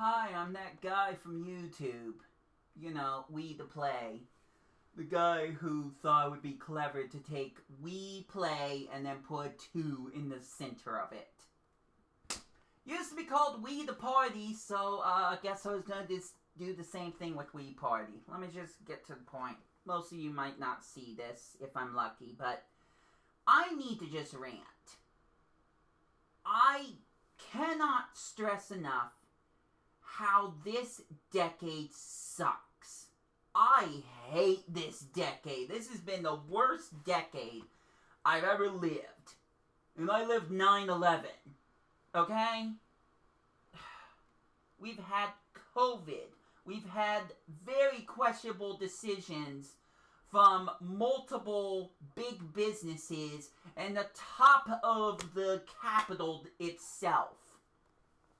Hi, I'm that guy from YouTube. You know, We the Play. The guy who thought it would be clever to take We Play and then put a 2 in the center of it. Used to be called We the Party, so I guess I was gonna do the same thing with We Party. Let me just get to the point. Most of you might not see this if I'm lucky, but I need to just rant. I cannot stress enough how this decade sucks. I hate this decade. This has been the worst decade I've ever lived. And I lived 9/11. Okay? We've had COVID. We've had very questionable decisions from multiple big businesses and the top of the Capitol itself.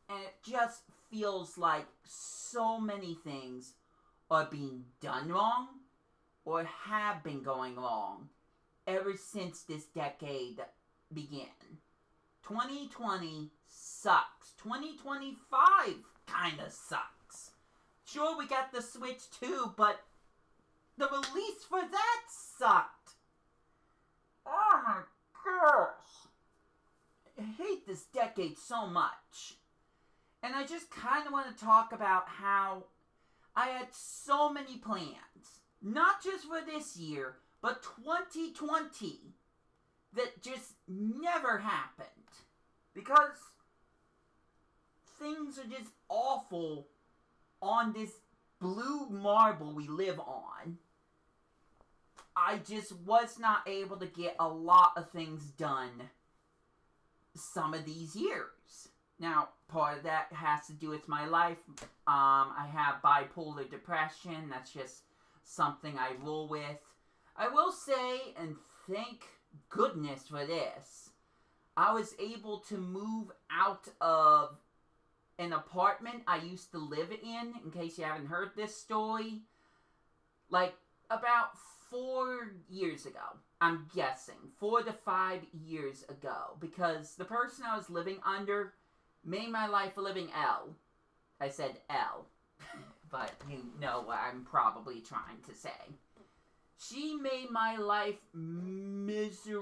And it just feels like so many things are being done wrong or have been going wrong ever since this decade began. 2020 sucks. 2025 kinda sucks. Sure, we got the Switch 2, but the release for that sucked. Oh my gosh. I hate this decade so much. And I just kind of want to talk about how I had so many plans, not just for this year, but 2020, that just never happened. Because things are just awful on this blue marble we live on. I just was not able to get a lot of things done some of these years. Now, part of that has to do with my life. I have bipolar depression. That's just something I roll with. I will say, and thank goodness for this, I was able to move out of an apartment I used to live in case you haven't heard this story, like about 4 years ago. I'm guessing 4 to 5 years ago, because the person I was living under made my life a living hell. I said L, but you know what I'm probably trying to say. She made my life miserable.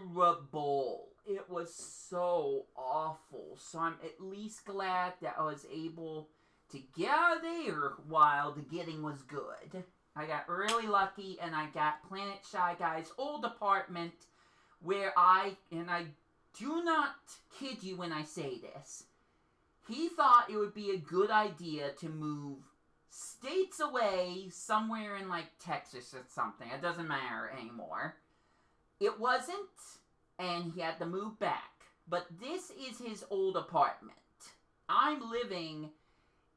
It was so awful. So I'm at least glad that I was able to get out of there while the getting was good. I got really lucky and I got Planet Shy Guy's old apartment where I do not kid you when I say this, he thought it would be a good idea to move states away somewhere in like Texas or something. It doesn't matter anymore. It wasn't, and he had to move back. But this is his old apartment. I'm living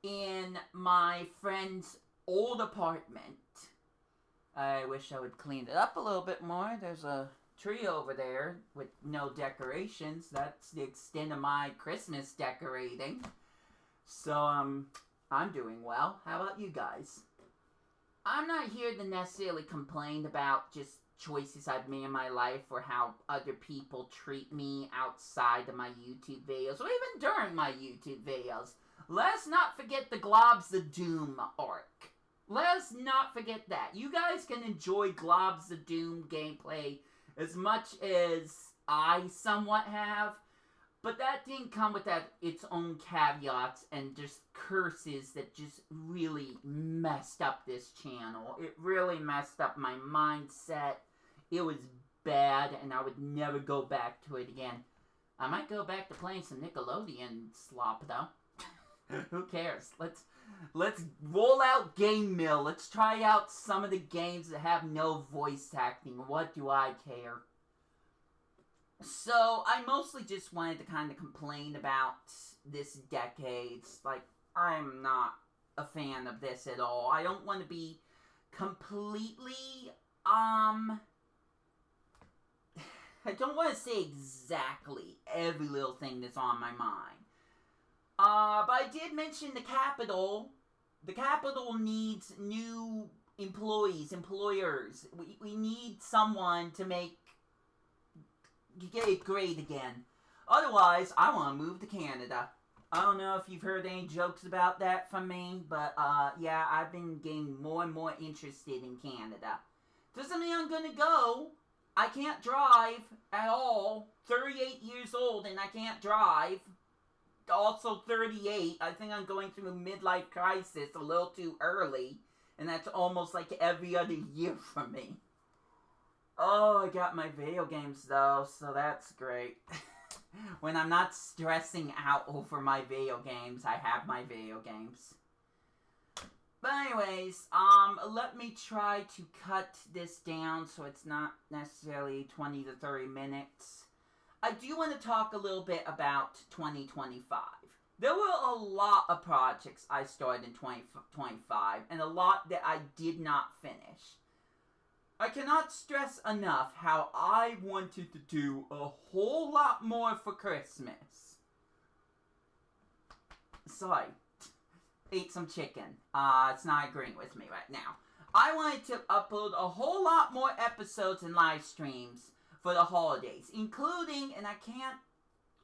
in my friend's old apartment. I wish I would clean it up a little bit more. There's a tree over there with no decorations. That's the extent of my Christmas decorating. So, I'm doing well. How about you guys? I'm not here to necessarily complain about just choices I've made in my life or how other people treat me outside of my YouTube videos or even during my YouTube videos. Let's not forget the Globs of Doom arc. Let's not forget that. You guys can enjoy Globs of Doom gameplay as much as I somewhat have, but that didn't come with its own caveats and just curses that just really messed up this channel. It really messed up my mindset. It was bad, and I would never go back to it again. I might go back to playing some Nickelodeon slop, though. Who cares? Let's roll out Game Mill. Let's try out some of the games that have no voice acting. What do I care? So, I mostly just wanted to kind of complain about this decade. Like, I'm not a fan of this at all. I don't want to be completely, I don't want to say exactly every little thing that's on my mind. But I did mention the Capitol. The Capitol needs new employers. We need someone to get it great again. Otherwise, I want to move to Canada. I don't know if you've heard any jokes about that from me, but yeah, I've been getting more and more interested in Canada. Doesn't mean I'm gonna go. I can't drive at all. 38 years old and I can't drive. Also 38. I think I'm going through a midlife crisis a little too early. And that's almost like every other year for me. Oh, I got my video games though, so that's great. When I'm not stressing out over my video games, I have my video games. But anyways, let me try to cut this down so it's not necessarily 20 to 30 minutes. I do want to talk a little bit about 2025. There were a lot of projects I started in 2025, and a lot that I did not finish. I cannot stress enough how I wanted to do a whole lot more for Christmas. Sorry. Ate some chicken. It's not agreeing with me right now. I wanted to upload a whole lot more episodes and live streams for the holidays, including, and I can't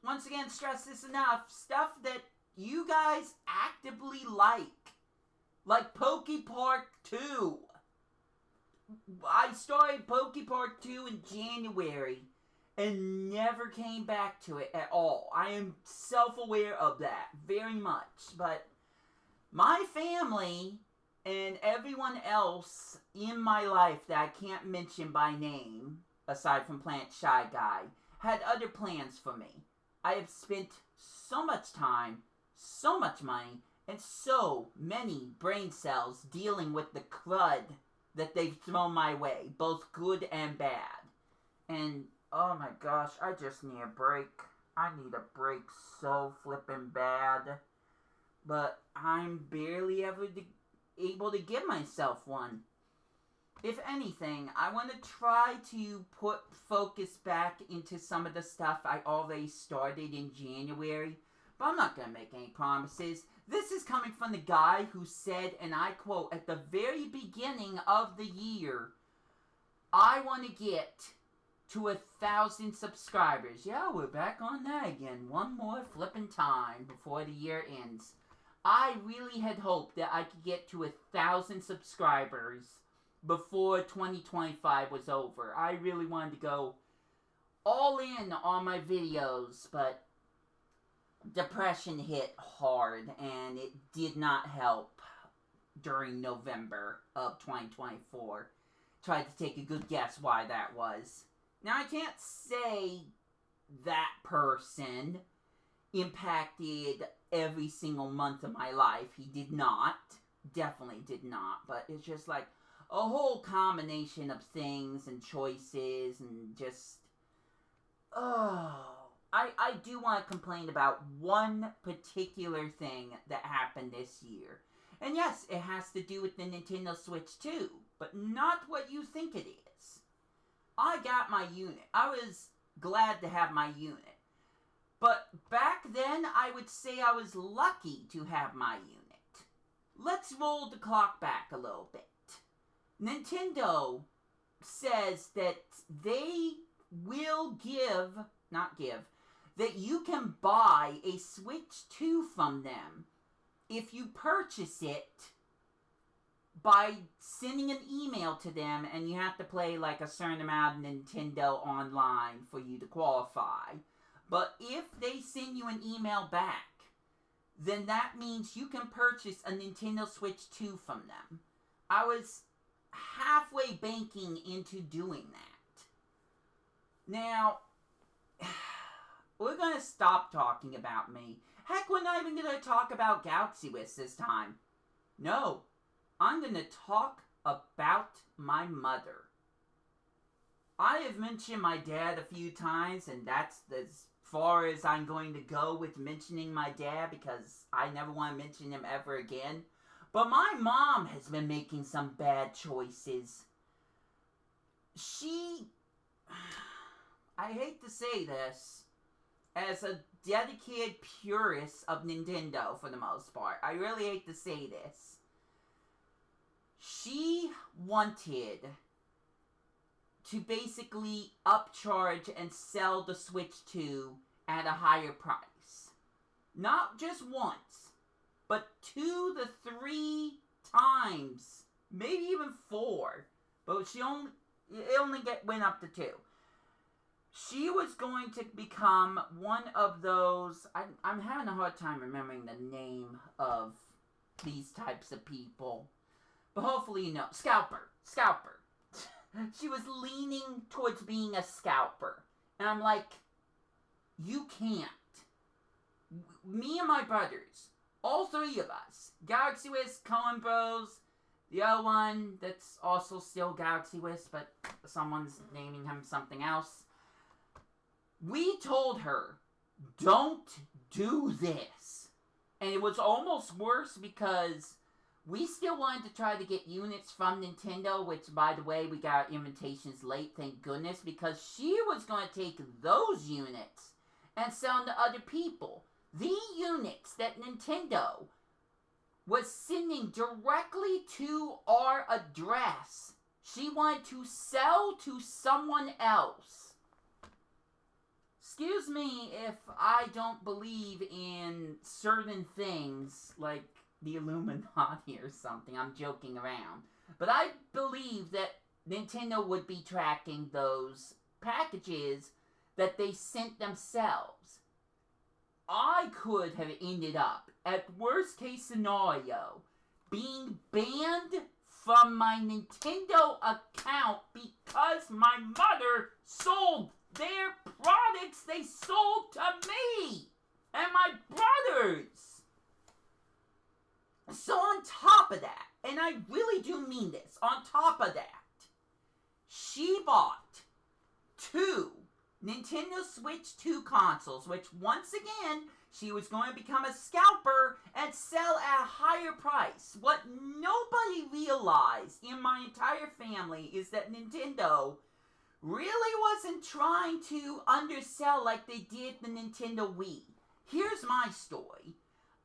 once again stress this enough, stuff that you guys actively like Poke Park 2. I started Poke Park 2 in January and never came back to it at all. I am self-aware of that very much, but my family and everyone else in my life that I can't mention by name, aside from Plant Shy Guy, had other plans for me. I have spent so much time, so much money, and so many brain cells dealing with the crud that they've thrown my way, both good and bad. And, oh my gosh, I just need a break. I need a break so flippin' bad. But I'm barely ever able to give myself one. If anything, I want to try to put focus back into some of the stuff I already started in January, but I'm not going to make any promises. This is coming from the guy who said, and I quote, at the very beginning of the year, I want to get to 1,000 subscribers. Yeah, we're back on that again. One more flipping time before the year ends. I really had hoped that I could get to 1,000 subscribers before 2025 was over. I really wanted to go all in on my videos, but depression hit hard and it did not help during November of 2024. Tried to take a good guess why that was. Now, I can't say that person impacted every single month of my life. He did not. Definitely did not. But it's just like a whole combination of things and choices and just... I do want to complain about one particular thing that happened this year. And yes, it has to do with the Nintendo Switch 2, but not what you think it is. I got my unit. I was glad to have my unit. But back then, I would say I was lucky to have my unit. Let's roll the clock back a little bit. Nintendo says that they will that you can buy a Switch 2 from them if you purchase it by sending an email to them, and you have to play like a certain amount of Nintendo Online for you to qualify. But if they send you an email back, then that means you can purchase a Nintendo Switch 2 from them. I was halfway banking into doing that. Now, we're going to stop talking about me. Heck, we're not even going to talk about Galaxy Wiz this time. No, I'm going to talk about my mother. I have mentioned my dad a few times, and that's as far as I'm going to go with mentioning my dad, because I never want to mention him ever again. But my mom has been making some bad choices. I hate to say this, as a dedicated purist of Nintendo for the most part, I really hate to say this. She wanted to basically upcharge and sell the Switch 2 at a higher price. Not just once, but 2 to 3 times, maybe even 4. But went up to 2. She was going to become one of those. I'm having a hard time remembering the name of these types of people, but hopefully you know. Scalper. She was leaning towards being a scalper, and I'm like, you can't. Me and my brothers, all 3 of us, Galaxy Whisk, Coen Bros, the other one that's also still Galaxy Whisk, but someone's naming him something else. We told her, don't do this. And it was almost worse because we still wanted to try to get units from Nintendo, which, by the way, we got our invitations late, thank goodness, because she was going to take those units and sell them to other people. The units that Nintendo was sending directly to our address, she wanted to sell to someone else. Excuse me if I don't believe in certain things like the Illuminati or something. I'm joking around. But I believe that Nintendo would be tracking those packages that they sent themselves. I could have ended up, at worst case scenario, being banned from my Nintendo account because my mother sold their products they sold to me and my brothers. So on top of that, and I really do mean this, on top of that, she bought 2 Nintendo Switch 2 consoles, which once again, she was going to become a scalper and sell at a higher price. What nobody realized in my entire family is that Nintendo really wasn't trying to undersell like they did the Nintendo Wii. Here's my story.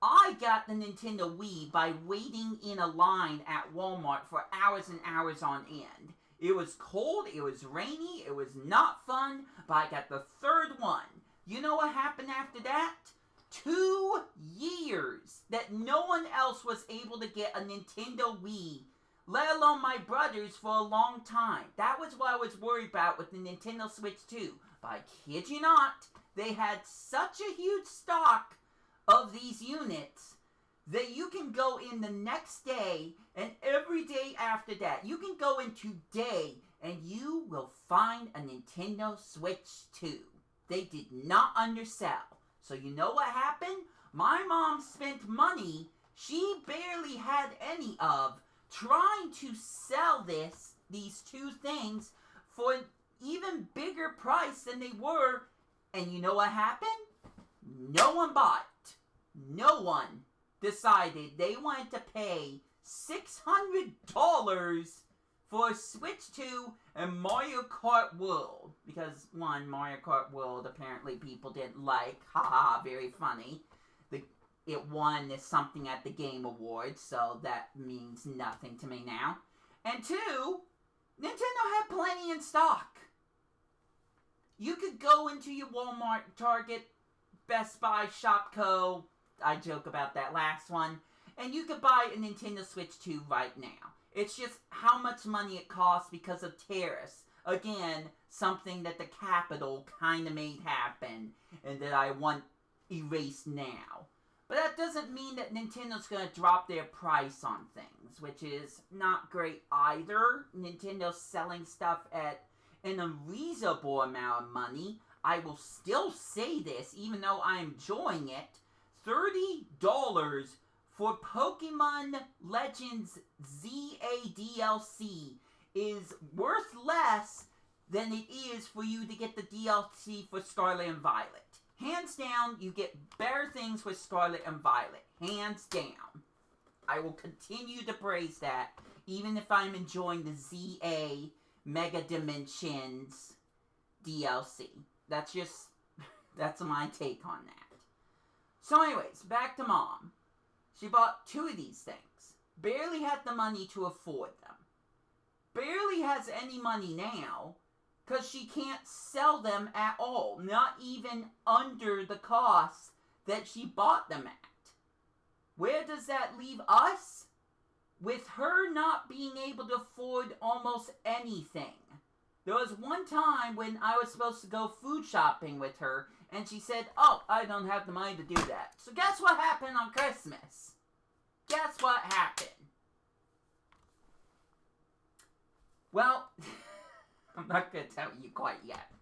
I got the Nintendo Wii by waiting in a line at Walmart for hours and hours on end. It was cold, it was rainy, it was not fun, but I got the 3rd one. You know what happened after that? 2 years that no one else was able to get a Nintendo Wii, let alone my brothers, for a long time. That was what I was worried about with the Nintendo Switch 2. But I kid you not, they had such a huge stock of these units that you can go in the next day and every day after that. You can go in today and you will find a Nintendo Switch 2. They did not undersell. So you know what happened? My mom spent money she barely had any of trying to sell these 2 things for an even bigger price than they were. And you know what happened? No one bought. No one decided they wanted to pay $600 for Switch 2 and Mario Kart World. Because, 1, Mario Kart World apparently people didn't like. Haha, very funny. It won something at the Game Awards, so that means nothing to me now. And 2, Nintendo had plenty in stock. You could go into your Walmart, Target, Best Buy, Shopko, I joke about that last one, and you could buy a Nintendo Switch 2 right now. It's just how much money it costs because of tariffs. Again, something that the Capitol kind of made happen, and that I want erased now. But that doesn't mean that Nintendo's going to drop their price on things, which is not great either. Nintendo's selling stuff at an unreasonable amount of money. I will still say this, even though I'm enjoying it. $30 for Pokemon Legends ZA DLC is worth less than it is for you to get the DLC for Scarlet and Violet. Hands down, you get better things with Scarlet and Violet. Hands down. I will continue to praise that, even if I'm enjoying the ZA Mega Dimensions DLC. That's my take on that. So anyways, back to Mom. She bought 2 of these things. Barely had the money to afford them. Barely has any money now, because she can't sell them at all. Not even under the cost that she bought them at. Where does that leave us? With her not being able to afford almost anything. There was one time when I was supposed to go food shopping with her, and she said, "Oh, I don't have the money to do that." So guess what happened on Christmas? Guess what happened? Well, I'm not going to tell you quite yet.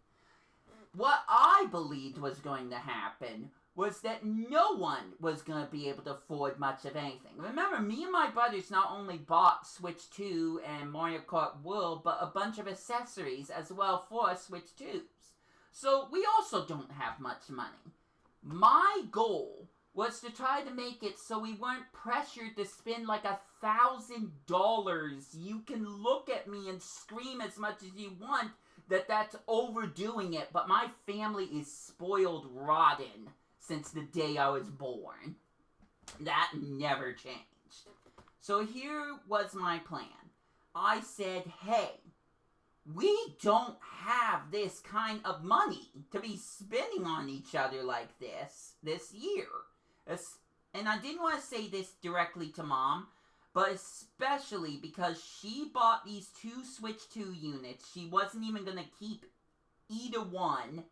What I believed was going to happen was that no one was going to be able to afford much of anything. Remember, me and my brothers not only bought Switch 2 and Mario Kart World, but a bunch of accessories as well for Switch 2s. So we also don't have much money. My goal was to try to make it so we weren't pressured to spend like $1,000. You can look at me and scream as much as you want that that's overdoing it, but my family is spoiled rotten since the day I was born. That never changed. So here was my plan. I said, hey, we don't have this kind of money to be spending on each other like this year. And I didn't want to say this directly to Mom, but especially because she bought these 2 Switch 2 units. She wasn't even going to keep either one.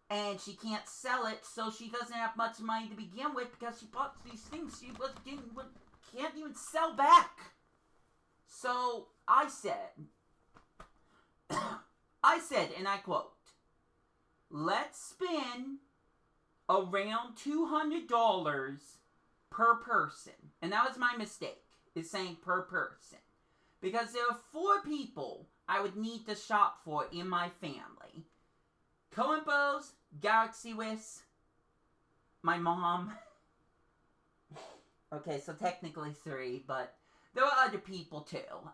And she can't sell it, so she doesn't have much money to begin with because she bought these things she can't even sell back. So I said, and I quote, "Let's spend around $200 per person." And that was my mistake, is saying per person. Because there are 4 people I would need to shop for in my family. Coenbos, Galaxy Whiz, my mom. Okay, so technically 3, but there are other people too.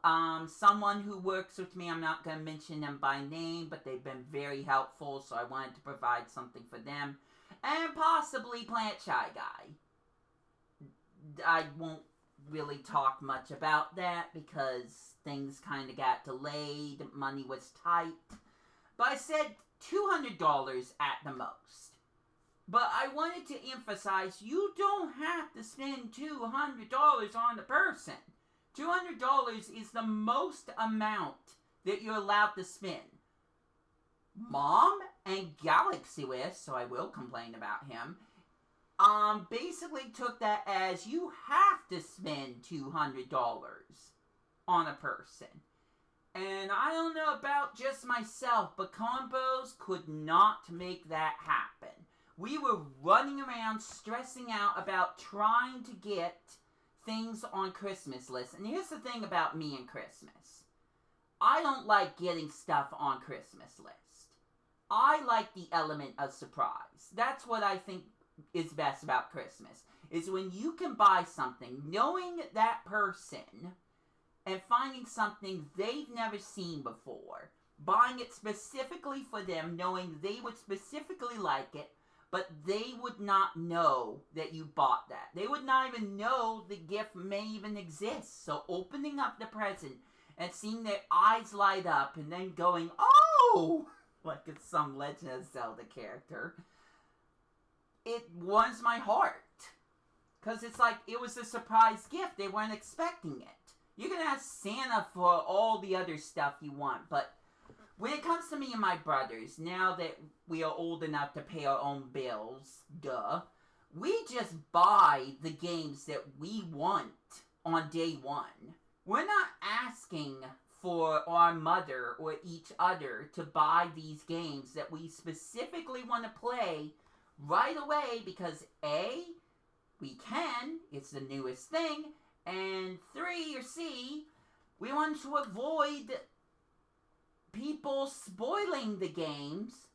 Someone who works with me, I'm not going to mention them by name, but they've been very helpful, so I wanted to provide something for them. And possibly Plant Shy Guy. I won't really talk much about that because things kind of got delayed, money was tight. But I said $200 at the most. But I wanted to emphasize, you don't have to spend $200 on the person. $200 is the most amount that you're allowed to spend. Mom and Galaxy Whiz, so I will complain about him, basically took that as you have to spend $200 on a person. And I don't know about just myself, but Combos could not make that happen. We were running around stressing out about trying to get things on Christmas lists. And here's the thing about me and Christmas. I don't like getting stuff on Christmas list. I like the element of surprise. That's what I think is best about Christmas, is when you can buy something, knowing that person, and finding something they've never seen before, buying it specifically for them, knowing they would specifically like it, but they would not know that you bought that. They would not even know the gift may even exist. So opening up the present and seeing their eyes light up and then going, "Oh!" like it's some Legend of Zelda character, it warms my heart. Because it's like, it was a surprise gift. They weren't expecting it. You can ask Santa for all the other stuff you want, but when it comes to me and my brothers, now that we are old enough to pay our own bills, we just buy the games that we want on day one. We're not asking for our mother or each other to buy these games that we specifically want to play right away because A, we can, it's the newest thing, and 3 or C, we want to avoid people spoiling the games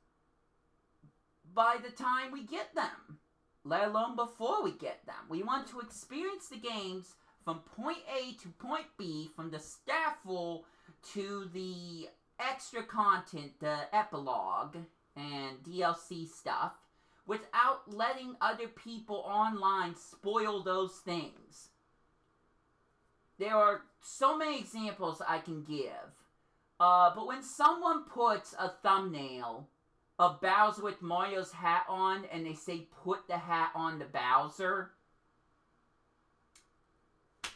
by the time we get them, let alone before we get them. We want to experience the games from point A to point B, from the staffel to the extra content, the epilogue and DLC stuff, without letting other people online spoil those things. There are so many examples I can give. But when someone puts a thumbnail a Bowser with Mario's hat on, and they say put the hat on the Bowser.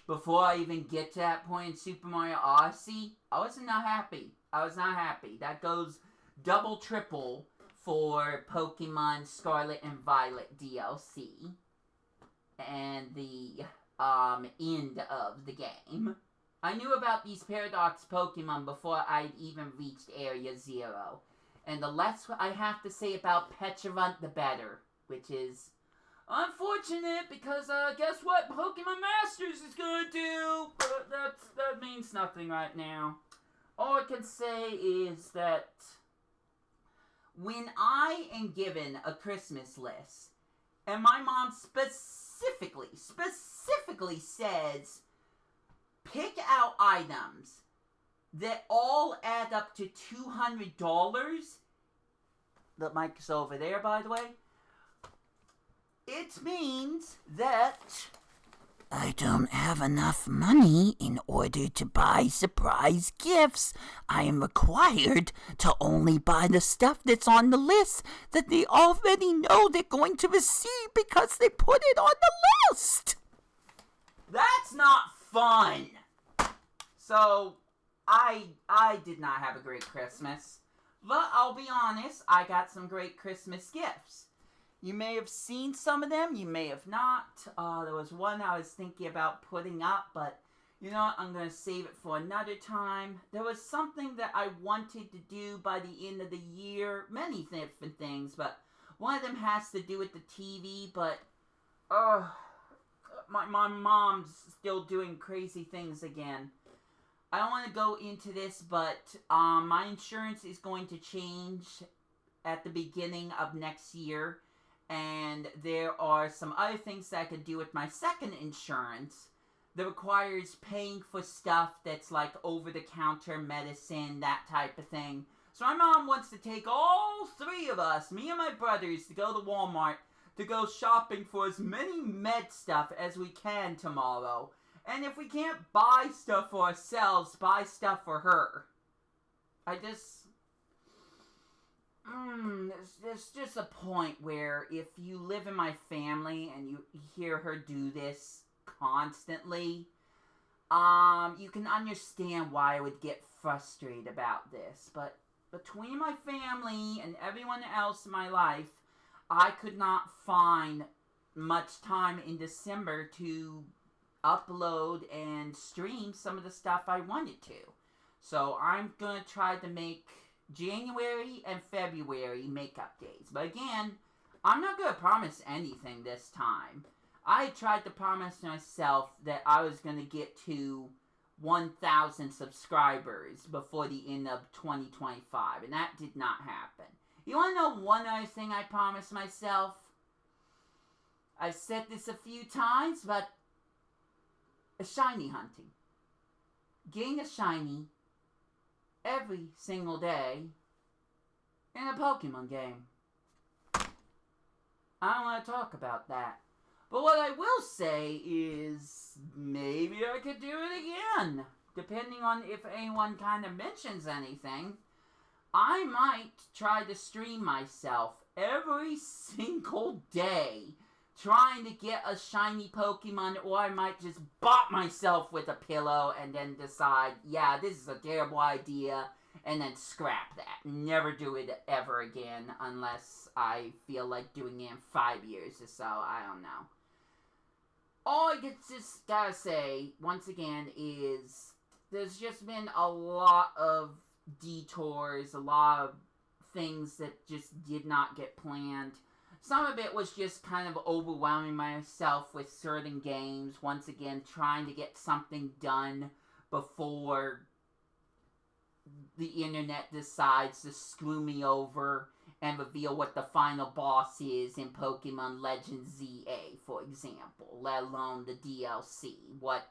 Before I even get to that point in Super Mario Odyssey, I was not happy. I was not happy. That goes double, triple for Pokemon Scarlet and Violet DLC and the end of the game. I knew about these Paradox Pokemon before I'd even reached Area 0. And the less I have to say about Petrarunt, the better. Which is unfortunate because guess what Pokemon Masters is gonna do? But that means nothing right now. All I can say is that when I am given a Christmas list, and my mom specifically says, pick out items that all add up to $200. The mic is over there, by the way. It means that I don't have enough money in order to buy surprise gifts. I am required to only buy the stuff that's on the list that they already know they're going to receive because they put it on the list. That's not fun. So, I did not have a great Christmas. But I'll be honest, I got some great Christmas gifts. You may have seen some of them, you may have not. There was one I was thinking about putting up, but you know what, I'm going to save it for another time. There was something that I wanted to do by the end of the year. Many different things, but one of them has to do with the TV, but my mom's still doing crazy things again. I don't want to go into this, but my insurance is going to change at the beginning of next year. And there are some other things that I could do with my second insurance that requires paying for stuff that's like over-the-counter medicine, that type of thing. So my mom wants to take all three of us, me and my brothers, to go to Walmart to go shopping for as many med stuff as we can tomorrow. And if we can't buy stuff for ourselves, buy stuff for her. There's just a point where if you live in my family and you hear her do this constantly, you can understand why I would get frustrated about this. But between my family and everyone else in my life, I could not find much time in December to upload and stream some of the stuff I wanted to. So I'm going to try to make January and February makeup days. But again, I'm not going to promise anything this time. I tried to promise myself that I was going to get to 1,000 subscribers before the end of 2025, and that did not happen. You want to know one other thing I promised myself? I've said this a few times, but a shiny hunting. Getting a shiny every single day in a Pokemon game. I don't want to talk about that. But what I will say is maybe I could do it again. Depending on if anyone kind of mentions anything. I might try to stream myself every single day trying to get a shiny Pokemon, or I might just bop myself with a pillow and then decide, yeah, this is a terrible idea, and then scrap that. Never do it ever again unless I feel like doing it in 5 years or so. I don't know. All I just gotta say, once again, is there's just been a lot of detours, a lot of things that just did not get planned. Some of it was just kind of overwhelming myself with certain games. Once again, trying to get something done before the internet decides to screw me over and reveal what the final boss is in Pokemon Legends ZA, for example. Let alone the DLC. What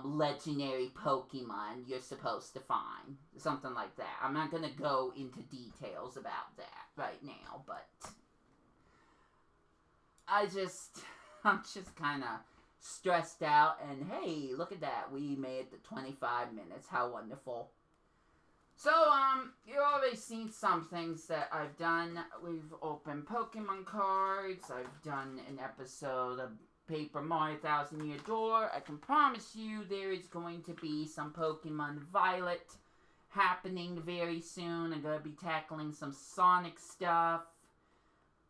legendary Pokemon you're supposed to find. Something like that. I'm not going to go into details about that right now, but I'm just kind of stressed out, and hey, look at that. We made it to 25 minutes. How wonderful. So, you've already seen some things that I've done. We've opened Pokemon cards. I've done an episode of Paper Mario Thousand Year Door. I can promise you there is going to be some Pokemon Violet happening very soon. I'm going to be tackling some Sonic stuff.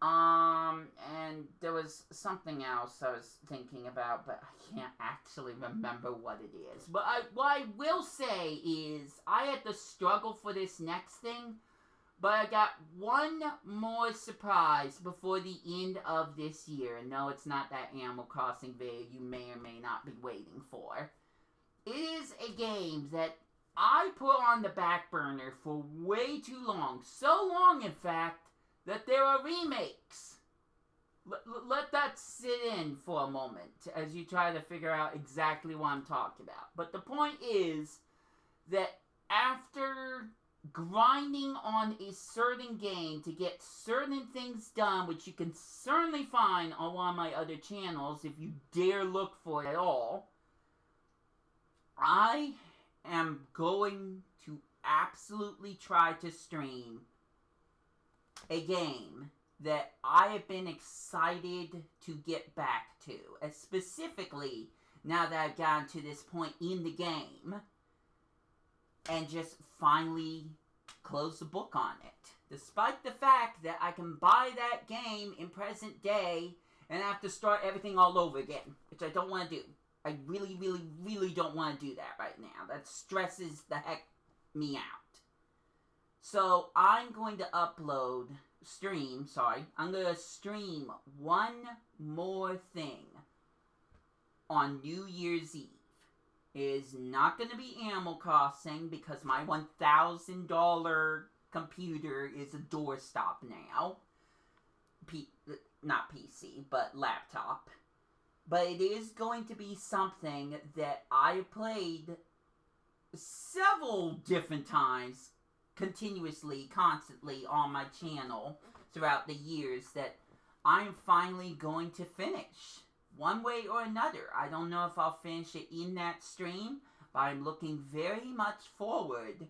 And there was something else I was thinking about, but I can't actually remember what it is. But what I will say is, I had to struggle for this next thing, but I got one more surprise before the end of this year. And no, it's not that Animal Crossing video you may or may not be waiting for. It is a game that I put on the back burner for way too long. So long, in fact, that there are remakes. Let that sit in for a moment as you try to figure out exactly what I'm talking about. But the point is that after grinding on a certain game to get certain things done, which you can certainly find on one of my other channels if you dare look for it at all, I am going to absolutely try to stream a game that I have been excited to get back to. And specifically, now that I've gotten to this point in the game, and just finally close the book on it. Despite the fact that I can buy that game in present day and have to start everything all over again, which I don't want to do. I really, really, really don't want to do that right now. That stresses the heck me out. So, I'm going to stream one more thing on New Year's Eve. It is not going to be Animal Crossing because my $1,000 computer is a doorstop now. Not PC, but laptop. But it is going to be something that I have played several different times continuously, constantly on my channel throughout the years that I'm finally going to finish. One way or another. I don't know if I'll finish it in that stream, but I'm looking very much forward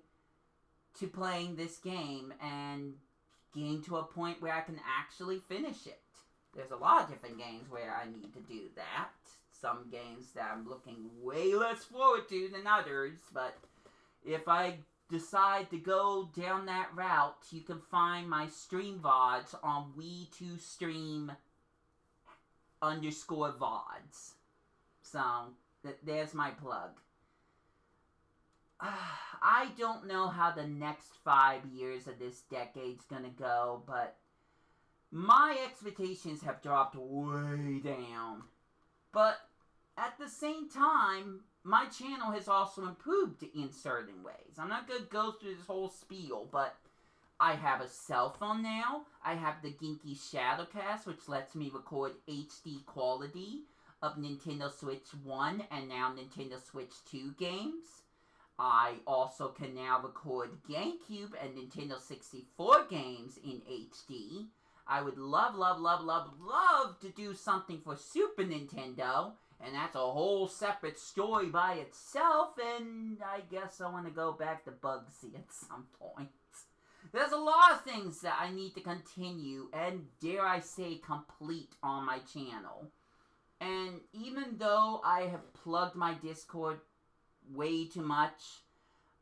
to playing this game and getting to a point where I can actually finish it. There's a lot of different games where I need to do that. Some games that I'm looking way less forward to than others, but if I decide to go down that route, you can find my stream VODs on W2P _VODs. So, there's my plug. I don't know how the next 5 years of this decade's gonna go, but my expectations have dropped way down. But at the same time, my channel has also improved in certain ways. I'm not going to go through this whole spiel, but I have a cell phone now. I have the Ginky Shadowcast, which lets me record HD quality of Nintendo Switch 1 and now Nintendo Switch 2 games. I also can now record GameCube and Nintendo 64 games in HD. I would love, love, love, love, love to do something for Super Nintendo, and that's a whole separate story by itself, and I guess I want to go back to Bugsy at some point. There's a lot of things that I need to continue, and dare I say complete on my channel. And even though I have plugged my Discord way too much,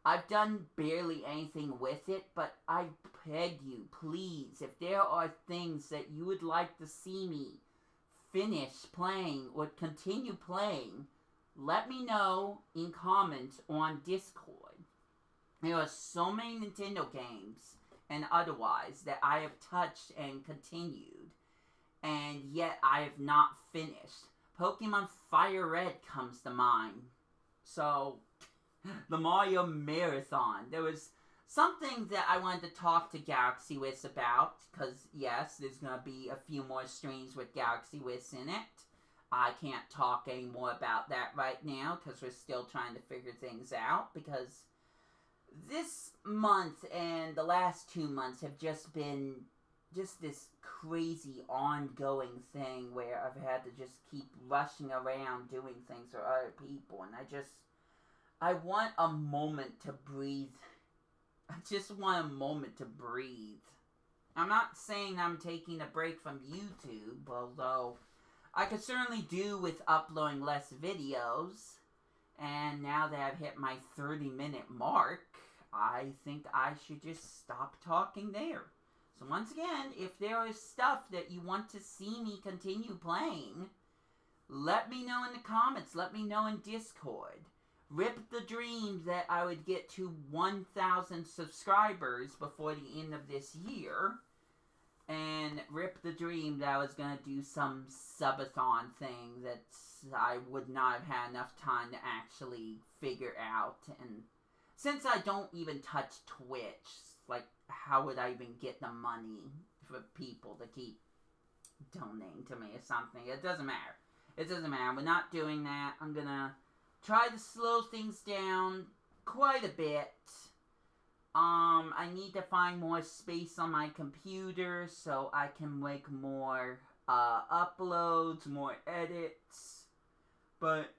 I've done barely anything with it, but I beg you, please, if there are things that you would like to see me finish playing or continue playing, let me know in comments on Discord. There are so many Nintendo games and otherwise that I have touched and continued, and yet I have not finished. Pokemon Fire Red comes to mind. So, the Mario Marathon. There was something that I wanted to talk to Galaxy Wiz about, because yes, there's going to be a few more streams with Galaxy Wiz in it. I can't talk any more about that right now, because we're still trying to figure things out, because this month and the last 2 months have just been just this crazy ongoing thing where I've had to just keep rushing around doing things for other people, and I want a moment to breathe I just want a moment to breathe. I'm not saying I'm taking a break from YouTube, although I could certainly do with uploading less videos. And now that I've hit my 30-minute mark, I think I should just stop talking there. So once again, if there is stuff that you want to see me continue playing, let me know in the comments. Let me know in Discord. Rip the dream that I would get to 1,000 subscribers before the end of this year. And rip the dream that I was going to do some subathon thing that I would not have had enough time to actually figure out. And since I don't even touch Twitch, like, how would I even get the money for people to keep donating to me or something? It doesn't matter. It doesn't matter. We're not doing that. I'm going to try to slow things down quite a bit. I need to find more space on my computer so I can make more uploads, more edits. But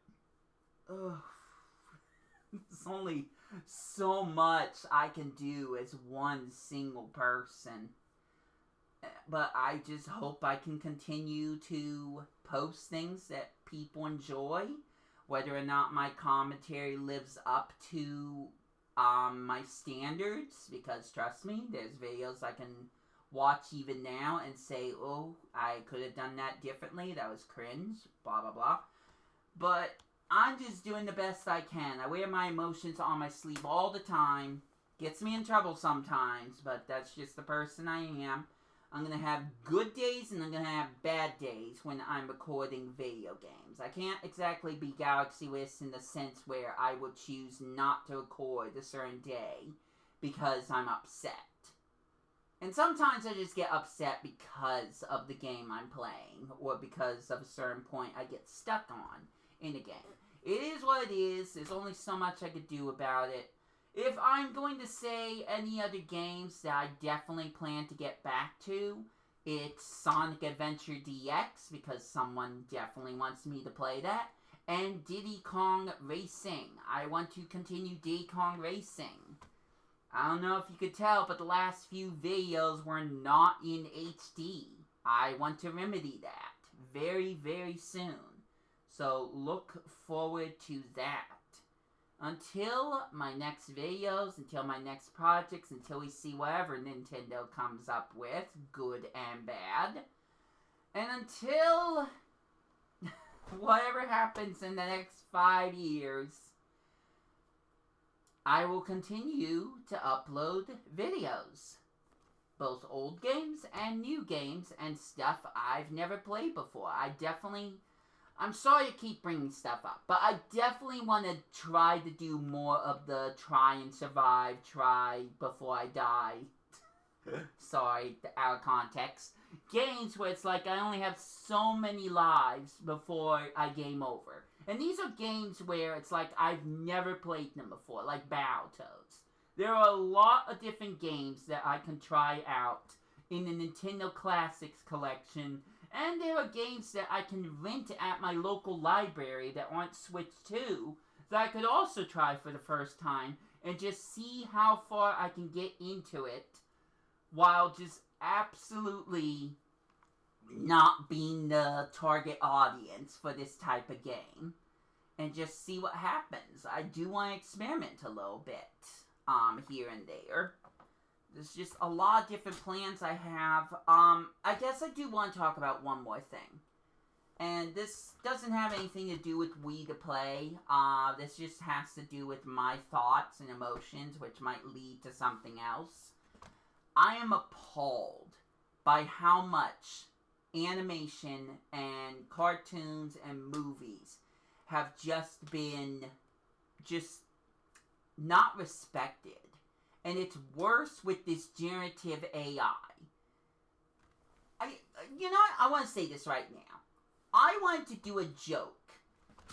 there's only so much I can do as one single person. But I just hope I can continue to post things that people enjoy. Whether or not my commentary lives up to my standards, because trust me, there's videos I can watch even now and say, oh, I could have done that differently, that was cringe, blah blah blah. But I'm just doing the best I can. I wear my emotions on my sleeve all the time. Gets me in trouble sometimes, but that's just the person I am. I'm going to have good days and I'm going to have bad days when I'm recording video games. I can't exactly be Galaxy Wiz in the sense where I would choose not to record a certain day because I'm upset. And sometimes I just get upset because of the game I'm playing or because of a certain point I get stuck on in a game. It is what it is. There's only so much I could do about it. If I'm going to say any other games that I definitely plan to get back to, it's Sonic Adventure DX, because someone definitely wants me to play that, and Diddy Kong Racing. I want to continue Diddy Kong Racing. I don't know if you could tell, but the last few videos were not in HD. I want to remedy that very, very soon. So look forward to that. Until my next videos, until my next projects, until we see whatever Nintendo comes up with, good and bad. And until whatever happens in the next 5 years, I will continue to upload videos. Both old games and new games and stuff I've never played before. I'm sorry to keep bringing stuff up, but I definitely want to try to do more of the try and survive, try before I die. Sorry, out of context. Games where it's like I only have so many lives before I game over. And these are games where it's like I've never played them before, like Battletoads. There are a lot of different games that I can try out in the Nintendo Classics collection. And there are games that I can rent at my local library that aren't Switch 2 that I could also try for the first time and just see how far I can get into it while just absolutely not being the target audience for this type of game and just see what happens. I do want to experiment a little bit here and there. There's just a lot of different plans I have. I guess I do want to talk about one more thing. And this doesn't have anything to do with Wii to Play. This just has to do with my thoughts and emotions, which might lead to something else. I am appalled by how much animation and cartoons and movies have just been not respected. And it's worse with this generative AI. I want to say this right now. I wanted to do a joke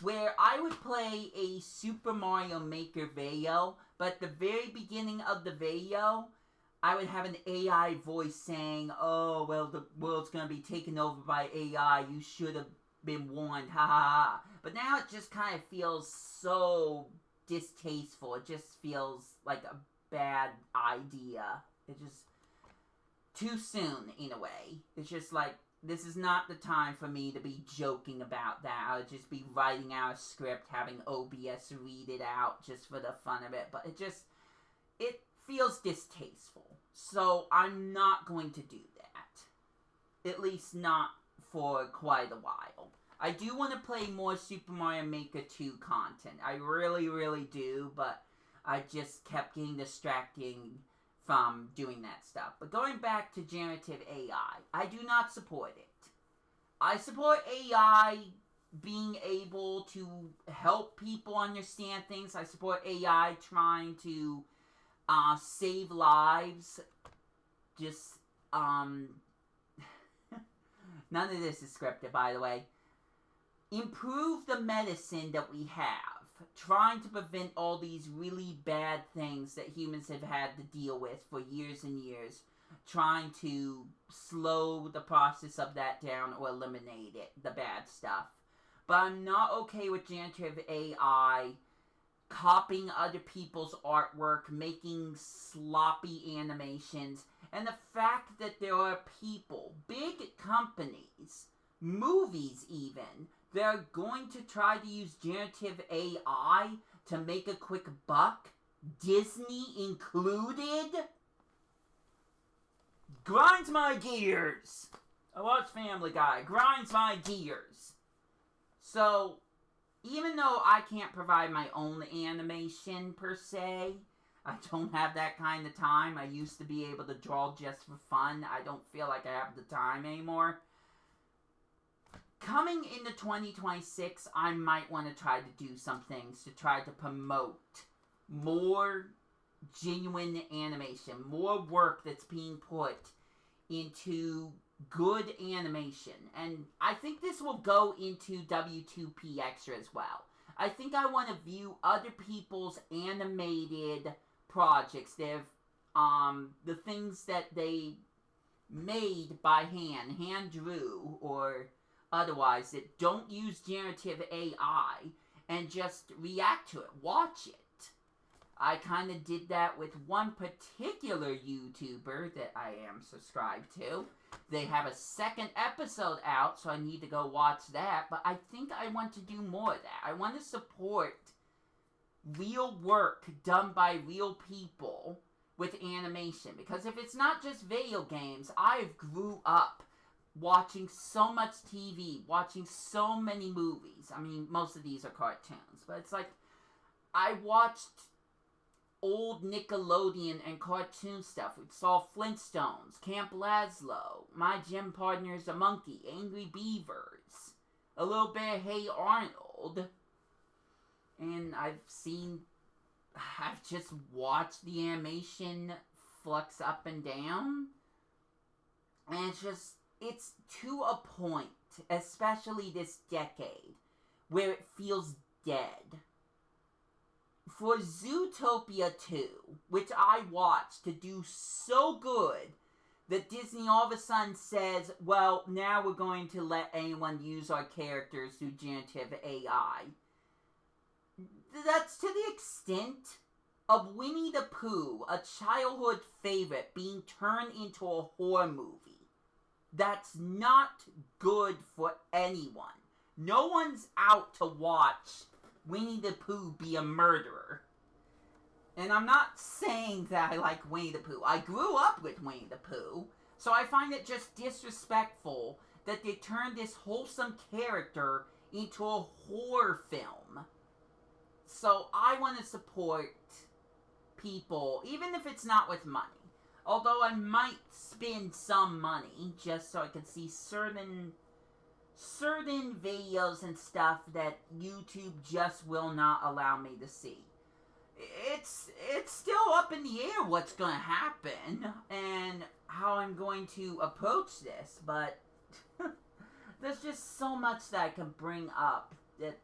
where I would play a Super Mario Maker video, but at the very beginning of the video, I would have an AI voice saying, oh, well, the world's going to be taken over by AI. You should have been warned. Ha ha ha. But now it just kind of feels so distasteful. It just feels like a bad idea. It's just too soon, in a way. It's just like, this is not the time for me to be joking about that. I would just be writing out a script, having OBS read it out just for the fun of it. But it feels distasteful. So I'm not going to do that. At least not for quite a while. I do want to play more Super Mario Maker 2 content. I really, really do, but I just kept getting distracting from doing that stuff. But going back to generative AI, I do not support it. I support AI being able to help people understand things. I support AI trying to save lives. Just, none of this is scripted, by the way. Improve the medicine that we have. Trying to prevent all these really bad things that humans have had to deal with for years and years. Trying to slow the process of that down or eliminate it, the bad stuff. But I'm not okay with generative AI copying other people's artwork, making sloppy animations, and the fact that there are people, big companies, movies even, they're going to try to use generative AI to make a quick buck, Disney included, grinds my gears. I watch Family Guy, grinds my gears. So, even though I can't provide my own animation per se, I don't have that kind of time. I used to be able to draw just for fun. I don't feel like I have the time anymore. Coming into 2026, I might want to try to do some things to try to promote more genuine animation, more work that's being put into good animation. And I think this will go into W2P Extra as well. I think I want to view other people's animated projects. They've, the things that they made by hand drew, or otherwise, that don't use generative AI, and just react to it, watch it. I kind of did that with one particular YouTuber that I am subscribed to. They have a second episode out, so I need to go watch that, but I think I want to do more of that. I want to support real work done by real people with animation, because if it's not just video games, I've grew up watching so much TV, watching so many movies. I mean, most of these are cartoons, but it's like, I watched old Nickelodeon and cartoon stuff. We saw Flintstones, Camp Lazlo, My Gym Partner's a Monkey, Angry Beavers, a little bit of Hey Arnold, and I've just watched the animation flux up and down, and it's to a point, especially this decade, where it feels dead. For Zootopia 2, which I watched, to do so good that Disney all of a sudden says, well, now we're going to let anyone use our characters through generative AI. That's to the extent of Winnie the Pooh, a childhood favorite, being turned into a horror movie. That's not good for anyone. No one's out to watch Winnie the Pooh be a murderer. And I'm not saying that I like Winnie the Pooh. I grew up with Winnie the Pooh, so I find it just disrespectful that they turned this wholesome character into a horror film. So I want to support people, even if it's not with money. Although I might spend some money just so I can see certain videos and stuff that YouTube just will not allow me to see. It's still up in the air what's going to happen and how I'm going to approach this, but there's just so much that I can bring up that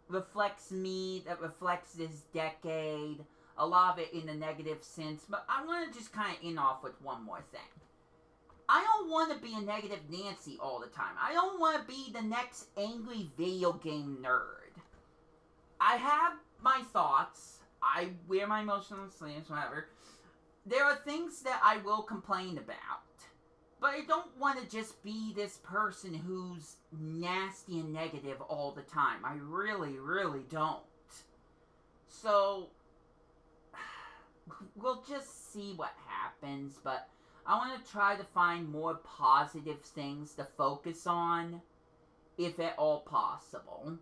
reflects me, that reflects this decade, a lot of it in a negative sense, but I'm going to just kind of end off with one more thing. I don't want to be a negative Nancy all the time. I don't want to be the next angry video game nerd. I have my thoughts. I wear my emotional sleeves, whatever. There are things that I will complain about. But I don't want to just be this person who's nasty and negative all the time. I really, really don't. So, we'll just see what happens, but I want to try to find more positive things to focus on, if at all possible.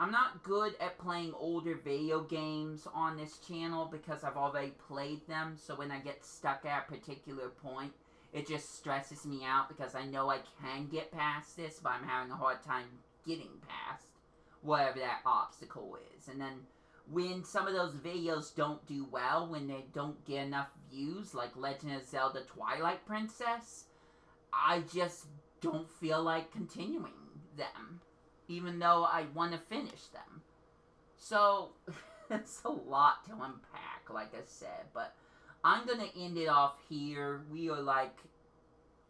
I'm not good at playing older video games on this channel because I've already played them, so when I get stuck at a particular point, it just stresses me out because I know I can get past this, but I'm having a hard time getting past whatever that obstacle is. And then when some of those videos don't do well, when they don't get enough views, like Legend of Zelda Twilight Princess, I just don't feel like continuing them, even though I want to finish them. So, it's a lot to unpack, like I said, but I'm going to end it off here. We are like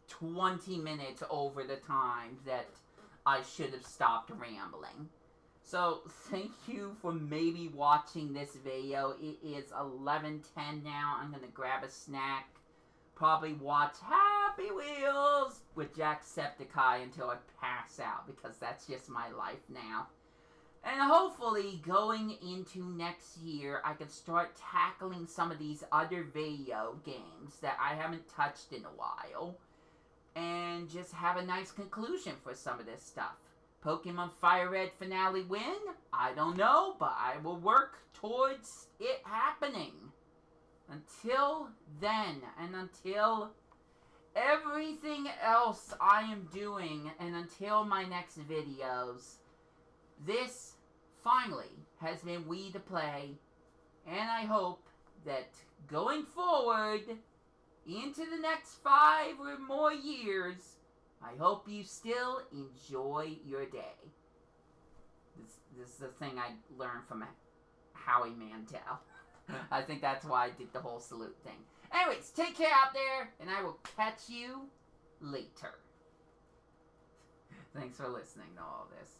20 minutes over the time that I should have stopped rambling. So, thank you for maybe watching this video. It is 11:10 now. I'm going to grab a snack. Probably watch Happy Wheels with Jacksepticeye until I pass out, because that's just my life now. And hopefully, going into next year, I can start tackling some of these other video games that I haven't touched in a while. And just have a nice conclusion for some of this stuff. Pokemon Fire Red finale win? I don't know, but I will work towards it happening. Until then, and until everything else I am doing, and until my next videos, this finally has been We to Play, and I hope that going forward into the next 5 or more years, I hope you still enjoy your day. This is the thing I learned from Howie Mandel. I think that's why I did the whole salute thing. Anyways, take care out there, and I will catch you later. Thanks for listening to all this.